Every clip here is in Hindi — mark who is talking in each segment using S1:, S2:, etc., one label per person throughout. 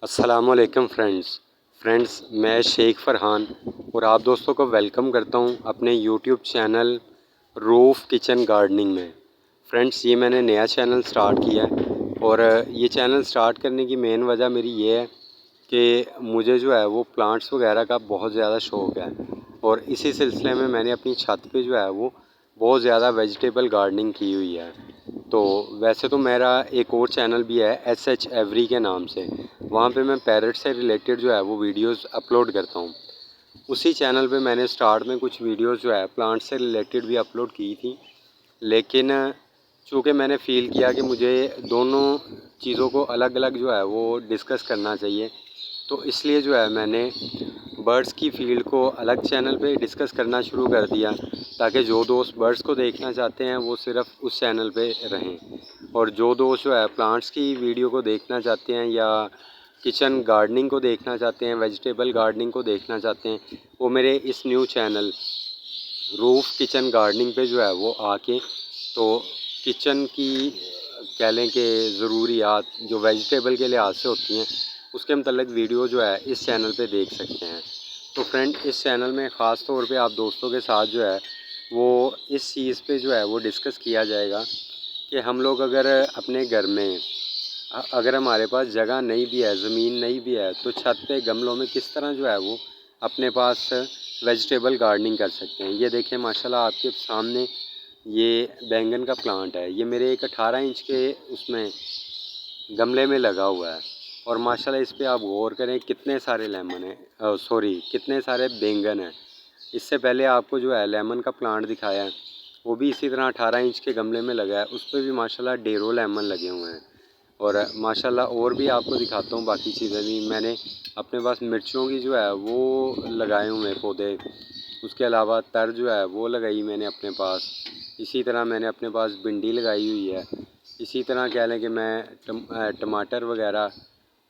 S1: अस्सलामुअलैकुम फ्रेंड्स, मैं शेख फ़रहान और आप दोस्तों को वेलकम करता हूं अपने YouTube channel roof kitchen gardening में। फ्रेंड्स, ये मैंने नया चैनल स्टार्ट किया है और ये चैनल स्टार्ट करने की मेन वजह मेरी ये है कि मुझे जो है वो प्लांट्स वगैरह का बहुत ज़्यादा शौक़ है और इसी सिलसिले में मैंने अपनी छत पे जो है वो बहुत ज़्यादा वेजिटेबल गार्डनिंग की हुई है। तो वैसे तो मेरा एक और चैनल भी है SH एवरी के नाम से, वहाँ पे मैं पैरट से रिलेटेड जो है वो वीडियोस अपलोड करता हूँ। उसी चैनल पे मैंने स्टार्ट में कुछ वीडियोस जो है प्लांट से रिलेटेड भी अपलोड की थी, लेकिन चूँकि मैंने फ़ील किया कि मुझे दोनों चीज़ों को अलग अलग जो है वो डिस्कस करना चाहिए, तो इसलिए जो है मैंने बर्ड्स की फ़ील्ड को अलग चैनल पे डिस्कस करना शुरू कर दिया, ताकि जो दोस्त बर्ड्स को देखना चाहते हैं वो सिर्फ़ उस चैनल पे रहें और जो दोस्त जो है प्लांट्स की वीडियो को देखना चाहते हैं या किचन गार्डनिंग को देखना चाहते हैं, वेजिटेबल गार्डनिंग को देखना चाहते हैं, वो मेरे इस new channel roof kitchen gardening पे जो है वो आके तो किचन की कह लें कि ज़रूरियात जो वेजिटेबल के लिहाज से होती हैं उसके मतलब वीडियो जो है इस चैनल पे देख सकते हैं। तो फ्रेंड, इस चैनल में ख़ास तौर पे आप दोस्तों के साथ जो है वो इस चीज़ पे जो है वो डिस्कस किया जाएगा कि हम लोग अगर अपने घर में अगर हमारे पास जगह नहीं भी है, ज़मीन नहीं भी है, तो छत पे गमलों में किस तरह जो है वो अपने पास वेजिटेबल गार्डनिंग कर सकते हैं। ये देखें माशाल्लाह आपके सामने ये बैंगन का प्लांट है, ये मेरे एक 18 इंच के उसमें गमले में लगा हुआ है और माशाल्लाह इस पे आप गौर करें कितने सारे लेमन हैं, कितने सारे बैंगन हैं। इससे पहले आपको जो है लेमन का प्लांट दिखाया है, वो भी इसी तरह 18 इंच के गमले में लगा है, उस पर भी माशाल्लाह ढेरों लेमन लगे हुए हैं। और माशाल्लाह और भी आपको दिखाता हूँ बाकी चीज़ें भी मैंने अपने पास मिर्चों की जो है वो लगाए हुए हैं पौधे। उसके अलावा तर जो है वो लगाई मैंने अपने पास। इसी तरह मैंने अपने पास भिंडी लगाई हुई है। इसी तरह कह लें कि मैं टमाटर वगैरह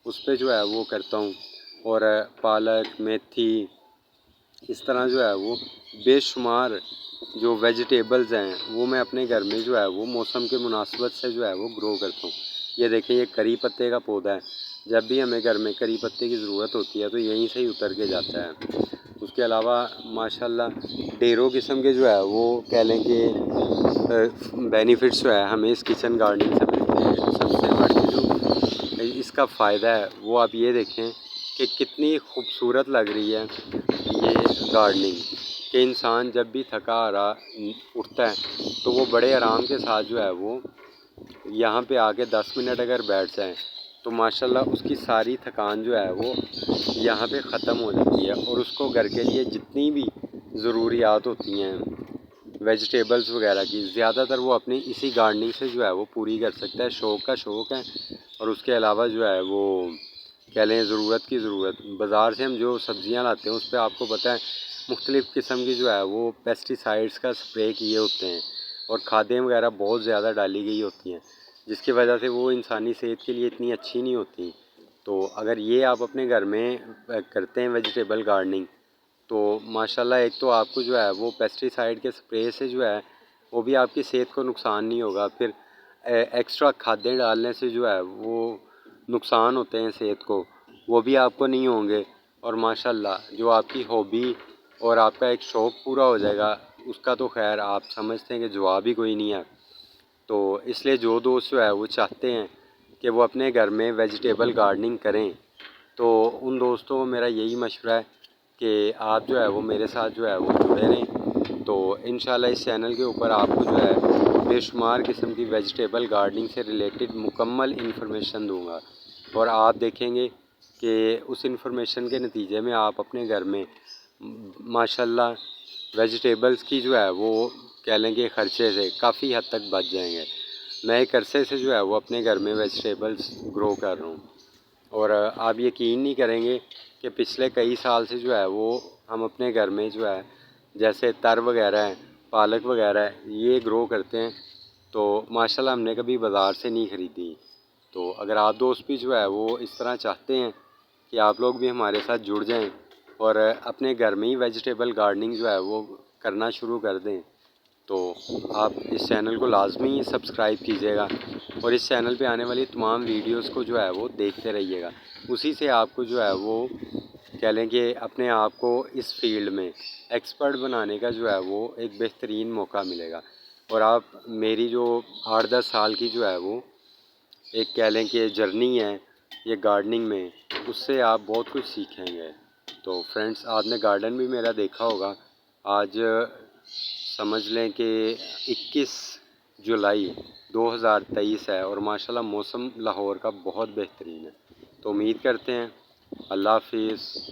S1: उस पे जो है वो करता हूँ और पालक, मेथी, इस तरह जो है वो बेशुमार जो वेजिटेबल्स हैं वो मैं अपने घर में जो है वो मौसम के मुनासिबत से जो है वो ग्रो करता हूँ। ये देखें, ये करी पत्ते का पौधा है, जब भी हमें घर में करी पत्ते की ज़रूरत होती है तो यहीं से ही उतर के जाता है। उसके अलावा माशाल्लाह ढेरों किस्म के जो है वो कह लें कि बेनिफिट्स जो है हमें इस किचन गार्डनिंग से मिलते हैं। सबसे बढ़ के जो इसका फ़ायदा है वो आप ये देखें कि कितनी खूबसूरत लग रही है ये गार्डनिंग, कि इंसान जब भी थका हारा उठता है तो वो बड़े आराम के साथ जो है वो यहाँ पे आके 10 मिनट अगर बैठ जाए तो माशाल्लाह उसकी सारी थकान जो है वो यहाँ पे ख़त्म हो जाती है और उसको घर के लिए जितनी भी ज़रूरियात होती हैं वेजिटेबल्स वगैरह की, ज़्यादातर वो अपनी इसी गार्डनिंग से जो है वो पूरी कर सकता है। शौक़ का शौक़ है और उसके अलावा जो है वो कह लें ज़रूरत की ज़रूरत। बाज़ार से हम जो सब्ज़ियाँ लाते हैं उस पर आपको पता है मुख्तलिफ़ किस्म की जो है वो पेस्टिसाइड्स का स्प्रे किए होते हैं और खादें वगैरह बहुत ज़्यादा डाली गई होती हैं, जिसकी वजह से वो इंसानी सेहत के लिए इतनी अच्छी नहीं होती। तो अगर ये आप अपने घर में करते हैं वेजिटेबल गार्डनिंग, तो माशाल्लाह एक तो आपको जो है वो पेस्टिसाइड के स्प्रे से जो है वो भी आपकी सेहत को नुकसान नहीं होगा, फिर एक्स्ट्रा खादें डालने से जो है वो नुकसान होते हैं सेहत को, वो भी आपको नहीं होंगे। और माशाल्लाह जो आपकी हॉबी और आपका एक शौक़ पूरा हो जाएगा, उसका तो खैर आप समझते हैं कि जवाब ही कोई नहीं है। तो इसलिए जो दोस्त जो है वो चाहते हैं कि वो अपने घर में वेजिटेबल गार्डनिंग करें, तो उन दोस्तों को मेरा यही मशवरा है कि आप जो है वो मेरे साथ जो है वो जुड़े रहें। तो इंशाल्लाह इस चैनल के ऊपर आपको जो है बेशुमार किस्म की वेजिटेबल गार्डनिंग से रिलेटेड मुकम्मल इन्फॉर्मेशन दूंगा और आप देखेंगे कि उस इन्फॉर्मेशन के नतीजे में आप अपने घर में माशाल्लाह वेजिटेबल्स की जो है वो कह लें कि ख़र्चे से काफ़ी हद तक बच जाएंगे। मैं एक अरसे से जो है वो अपने घर में वेजिटेबल्स ग्रो कर रहा हूँ और आप यकीन नहीं करेंगे कि पिछले कई साल से जो है वो हम अपने घर में जो है जैसे तर वगैरह है, पालक वगैरह है, ये ग्रो करते हैं। तो माशाल्लाह हमने कभी बाज़ार से नहीं ख़रीदी। तो अगर आप दोस्त भी जो है वो इस तरह चाहते हैं कि आप लोग भी हमारे साथ जुड़ जाएं और अपने घर में ही वेजिटेबल गार्डनिंग जो है वो करना शुरू कर दें, तो आप इस चैनल को लाजमी सब्सक्राइब कीजिएगा और इस चैनल पे आने वाली तमाम वीडियोस को जो है वो देखते रहिएगा। उसी से आपको जो है वो कह लें कि अपने आप को इस फील्ड में एक्सपर्ट बनाने का जो है वो एक बेहतरीन मौका मिलेगा। और आप मेरी जो 8-10 साल की जो है वो एक कह लें कि जर्नी है ये गार्डनिंग में, उससे आप बहुत कुछ सीखेंगे। तो फ्रेंड्स, आपने गार्डन भी मेरा देखा होगा। आज समझ लें कि 21 जुलाई 2023 है और माशाल्लाह मौसम लाहौर का बहुत बेहतरीन है। तो उम्मीद करते हैं। अल्लाह हाफिज़।